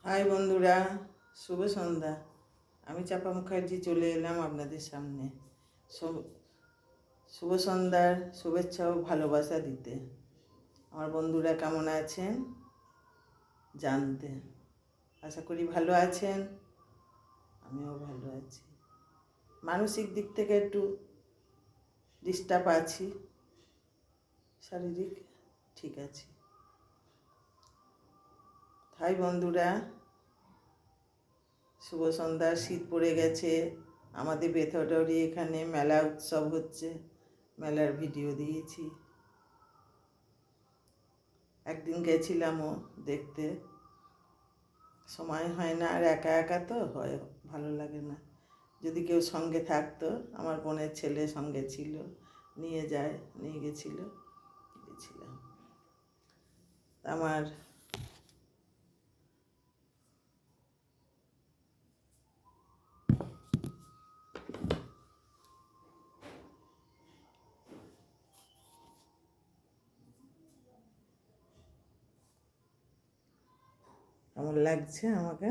High বন্ধুরা, শুভ সন্ধ্যা। আমি চাপা মুখার্জি চলে এলাম আপনাদের সামনে শুভ সন্ধ্যার শুভেচ্ছা ও ভালোবাসা দিতে। আমার বন্ধুরা কেমন আছেন জানতে, আশা করি ভালো আছেন। আমিও ভালো আছি। মানসিক দিক থেকে একটু ডিস্টার্ব আছি, শারীরিক ঠিক আছে। হাই বন্ধুরা, শুভ সন্ধ্যা। শীত পড়ে গেছে, আমাদের বেথরডাউরি এখানে মেলা উৎসব হচ্ছে, মেলার ভিডিও দিয়েছি। একদিন গেছিলামও দেখতে, সময় হয় না, আর একা একা তো হয়, ভালো লাগে না। যদি কেউ সঙ্গে থাকতো, আমার বোনের ছেলে সঙ্গে ছিল, নিয়ে গেছিলাম। আমার কেমন লাগছে আমাকে